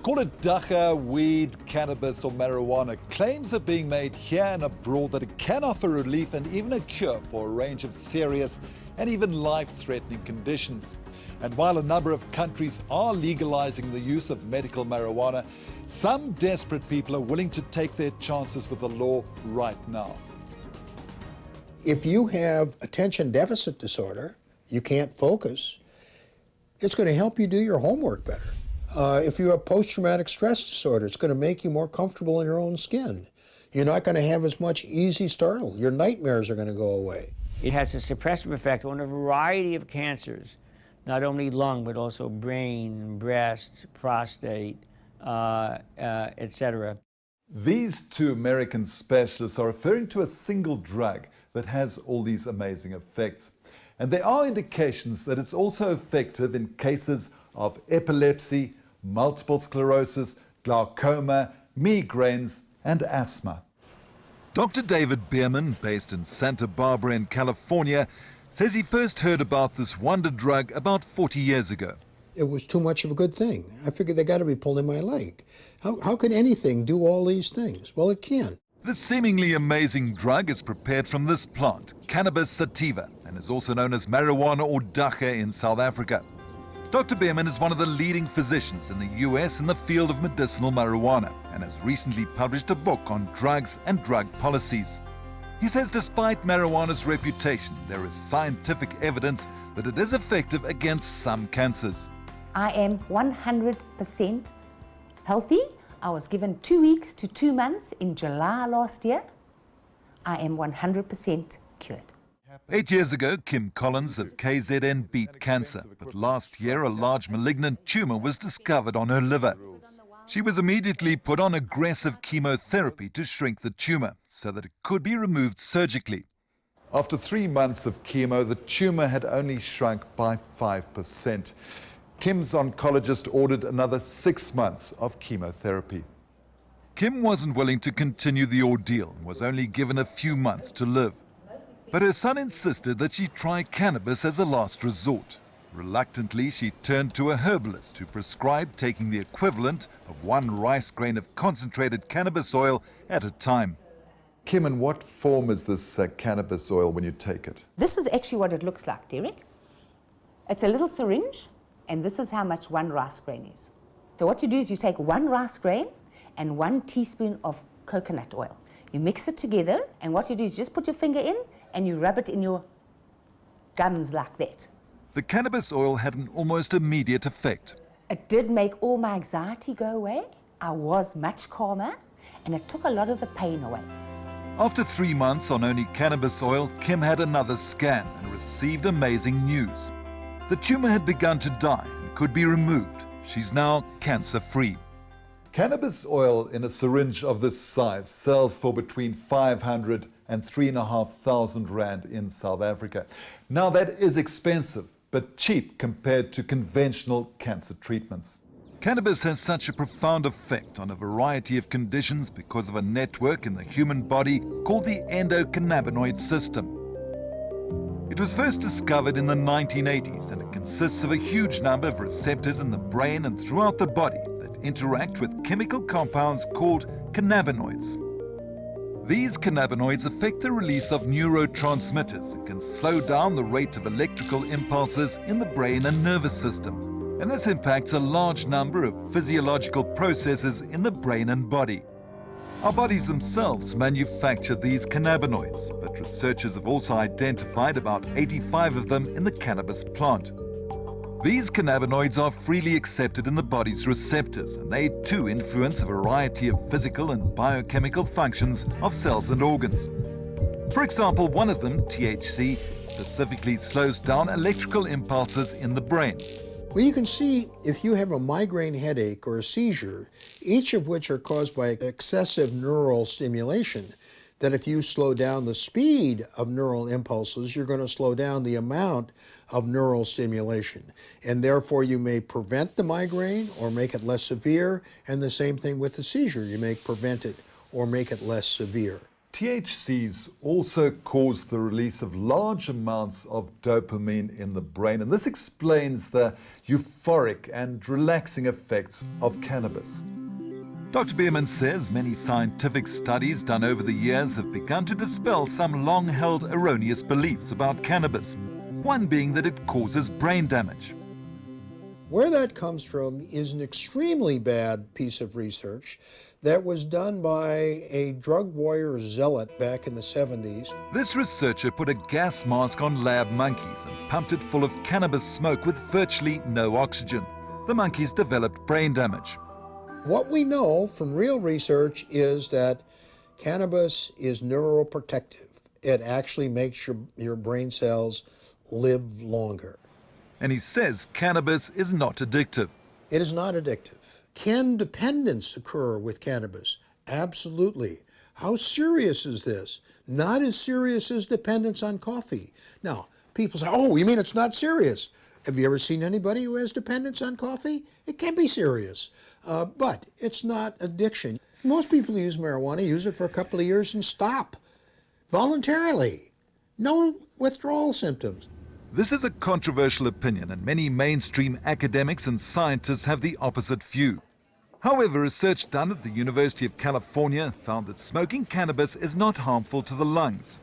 Call it dacha, weed, cannabis, or marijuana, claims are being made here and abroad that it can offer relief and even a cure for a range of serious and even life-threatening conditions. And while a number of countries are legalizing the use of medical marijuana, some desperate people are willing to take their chances with the law right now. If you have attention deficit disorder, you can't focus, it's going to help you do your homework better. If you have post-traumatic stress disorder, it's going to make you more comfortable in your own skin. You're not going to have as much easy startle. Your nightmares are going to go away. It has a suppressive effect on a variety of cancers, not only lung, but also brain, breast, prostate, etc. These two American specialists are referring to a single drug that has all these amazing effects. And there are indications that it's also effective in cases of epilepsy, multiple sclerosis, glaucoma, migraines, and asthma. Dr. David Bierman, based in Santa Barbara in California, says he first heard about this wonder drug about 40 years ago. It was too much of a good thing. I figured they got to be pulling my leg. How can anything do all these things? Well, it can. This seemingly amazing drug is prepared from this plant, Cannabis sativa, and is also known as marijuana or dacha in South Africa. Dr. Bierman is one of the leading physicians in the US in the field of medicinal marijuana and has recently published a book on drugs and drug policies. He says despite marijuana's reputation, there is scientific evidence that it is effective against some cancers. I am 100% healthy. I was given 2 weeks to 2 months in July last year. I am 100% cured. 8 years ago, Kim Collins of KZN beat cancer, but last year a large malignant tumor was discovered on her liver. She was immediately put on aggressive chemotherapy to shrink the tumor so that it could be removed surgically. After 3 months of chemo, the tumor had only shrunk by 5%. Kim's oncologist ordered another 6 months of chemotherapy. Kim wasn't willing to continue the ordeal and was only given a few months to live. But her son insisted that she try cannabis as a last resort. Reluctantly, she turned to a herbalist who prescribed taking the equivalent of 1 rice grain of concentrated cannabis oil at a time. Kim, in what form is this cannabis oil when you take it? This is actually what it looks like, Derek. It's a little syringe, and this is how much 1 rice grain is. So what you do is you take 1 rice grain and 1 teaspoon of coconut oil. You mix it together, and what you do is just put your finger in and you rub it in your gums like that. The cannabis oil had an almost immediate effect. It did make all my anxiety go away. I was much calmer, and it took a lot of the pain away. After 3 months on only cannabis oil, Kim had another scan and received amazing news. The tumor had begun to die and could be removed. She's now cancer-free. Cannabis oil in a syringe of this size sells for between 500 and 3,500 rand in South Africa. Now that is expensive, but cheap compared to conventional cancer treatments. Cannabis has such a profound effect on a variety of conditions because of a network in the human body called the endocannabinoid system. It was first discovered in the 1980s, and it consists of a huge number of receptors in the brain and throughout the body that interact with chemical compounds called cannabinoids. These cannabinoids affect the release of neurotransmitters and can slow down the rate of electrical impulses in the brain and nervous system. And this impacts a large number of physiological processes in the brain and body. Our bodies themselves manufacture these cannabinoids, but researchers have also identified about 85 of them in the cannabis plant. These cannabinoids are freely accepted in the body's receptors, and they too influence a variety of physical and biochemical functions of cells and organs. For example, one of them, THC, specifically slows down electrical impulses in the brain. Well, you can see if you have a migraine headache or a seizure, each of which are caused by excessive neural stimulation, that if you slow down the speed of neural impulses, you're going to slow down the amount of neural stimulation. And therefore, you may prevent the migraine or make it less severe. And the same thing with the seizure. You may prevent it or make it less severe. THCs also cause the release of large amounts of dopamine in the brain, and this explains the euphoric and relaxing effects of cannabis. Dr. Bierman says many scientific studies done over the years have begun to dispel some long-held erroneous beliefs about cannabis, one being that it causes brain damage. Where that comes from is an extremely bad piece of research that was done by a drug warrior zealot back in the 70s. This researcher put a gas mask on lab monkeys and pumped it full of cannabis smoke with virtually no oxygen. The monkeys developed brain damage. What we know from real research is that cannabis is neuroprotective. It actually makes your brain cells live longer. And he says cannabis is not addictive. It is not addictive. Can dependence occur with cannabis? Absolutely. How serious is this? Not as serious as dependence on coffee. Now, people say, oh, you mean it's not serious? Have you ever seen anybody who has dependence on coffee? It can be serious, but it's not addiction. Most people who use marijuana use it for a couple of years and stop voluntarily. No withdrawal symptoms. This is a controversial opinion, and many mainstream academics and scientists have the opposite view. However, research done at the University of California found that smoking cannabis is not harmful to the lungs.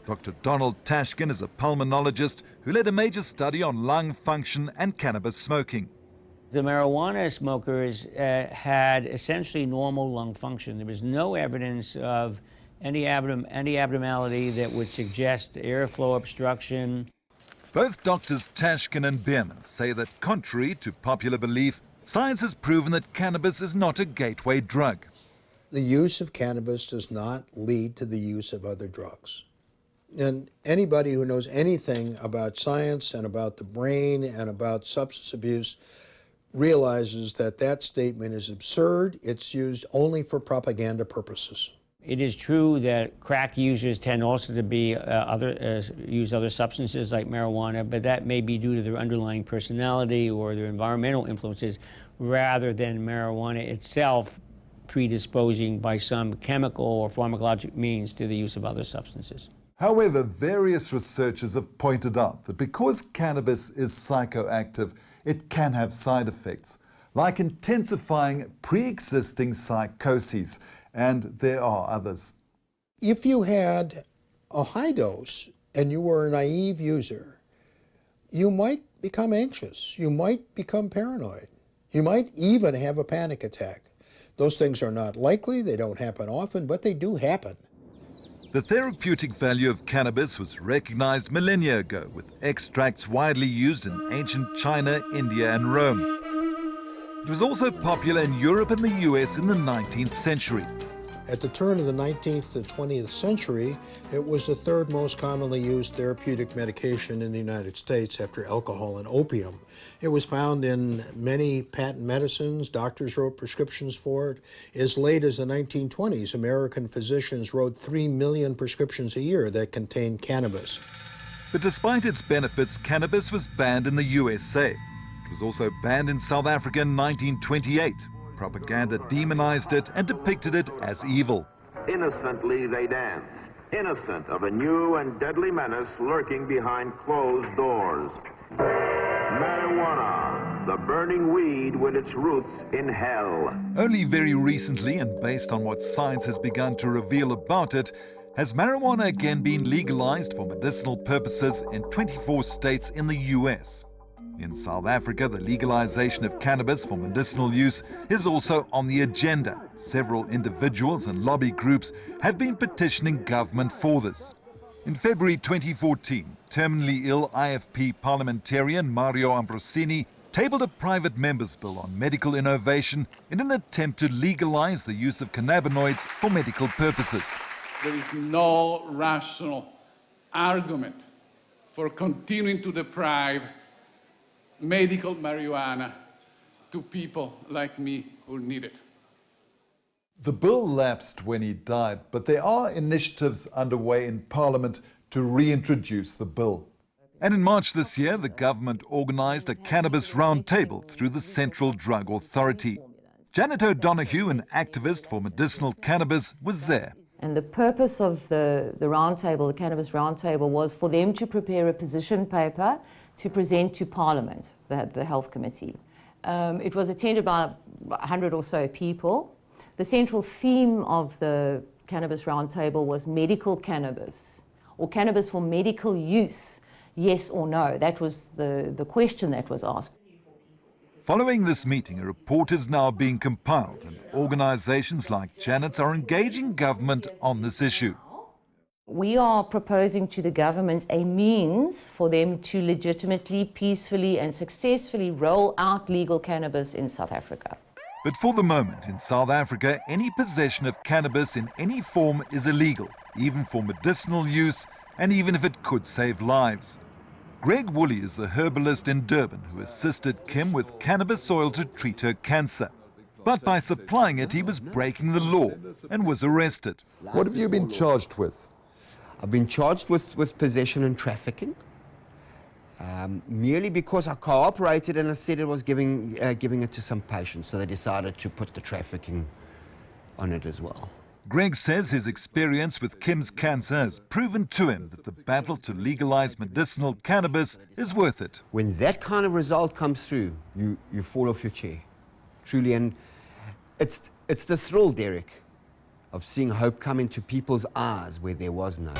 Dr. Donald Tashkin is a pulmonologist who led a major study on lung function and cannabis smoking. The marijuana smokers had essentially normal lung function. There was no evidence of any abnormality that would suggest airflow obstruction. Both Drs. Tashkin and Bierman say that, contrary to popular belief, science has proven that cannabis is not a gateway drug. The use of cannabis does not lead to the use of other drugs. And anybody who knows anything about science and about the brain and about substance abuse realizes that that statement is absurd. It's used only for propaganda purposes. It is true that crack users tend also to be use other substances like marijuana, but that may be due to their underlying personality or their environmental influences rather than marijuana itself predisposing by some chemical or pharmacologic means to the use of other substances. However, various researchers have pointed out that because cannabis is psychoactive, it can have side effects, like intensifying pre-existing psychoses, and there are others. If you had a high dose and you were a naive user, you might become anxious, you might become paranoid, you might even have a panic attack. Those things are not likely, they don't happen often, but they do happen. The therapeutic value of cannabis was recognized millennia ago, with extracts widely used in ancient China, India, and Rome. It was also popular in Europe and the US in the 19th century. At the turn of the 19th to 20th century, it was the third most commonly used therapeutic medication in the United States after alcohol and opium. It was found in many patent medicines. Doctors wrote prescriptions for it. As late as the 1920s, American physicians wrote 3 million prescriptions a year that contained cannabis. But despite its benefits, cannabis was banned in the USA. It was also banned in South Africa in 1928. Propaganda demonized it and depicted it as evil. Innocently they dance, innocent of a new and deadly menace lurking behind closed doors. Marijuana, the burning weed with its roots in hell. Only very recently, and based on what science has begun to reveal about it, has marijuana again been legalized for medicinal purposes in 24 states in the US. In South Africa, the legalization of cannabis for medicinal use is also on the agenda. Several individuals and lobby groups have been petitioning government for this. In February 2014, terminally ill IFP parliamentarian Mario Ambrosini tabled a private member's bill on medical innovation in an attempt to legalize the use of cannabinoids for medical purposes. There is no rational argument for continuing to deprive medical marijuana to people like me who need it. The bill lapsed when he died, but there are initiatives underway in Parliament to reintroduce the bill. And in March this year, the government organized a cannabis roundtable through the Central Drug Authority. Janet O'Donoghue, an activist for medicinal cannabis, was there. And the purpose of the roundtable, the Cannabis Roundtable, was for them to prepare a position paper to present to Parliament, the Health Committee. It was attended by 100 or so people. The central theme of the Cannabis Roundtable was medical cannabis, or cannabis for medical use, yes or no. That was the question that was asked. Following this meeting, a report is now being compiled, and organisations like Janet's are engaging government on this issue. We are proposing to the government a means for them to legitimately, peacefully and successfully roll out legal cannabis in South Africa. But for the moment, in South Africa, any possession of cannabis in any form is illegal, even for medicinal use, and even if it could save lives. Greg Woolley is the herbalist in Durban who assisted Kim with cannabis oil to treat her cancer. But by supplying it, he was breaking the law and was arrested. What have you been charged with? I've been charged with possession and trafficking, merely because I cooperated and I said it was giving it to some patients, so they decided to put the trafficking on it as well. Greg says his experience with Kim's cancer has proven to him that the battle to legalize medicinal cannabis is worth it. When that kind of result comes through, you fall off your chair, truly. And it's the thrill, Derek, of seeing hope come into people's eyes where there was none.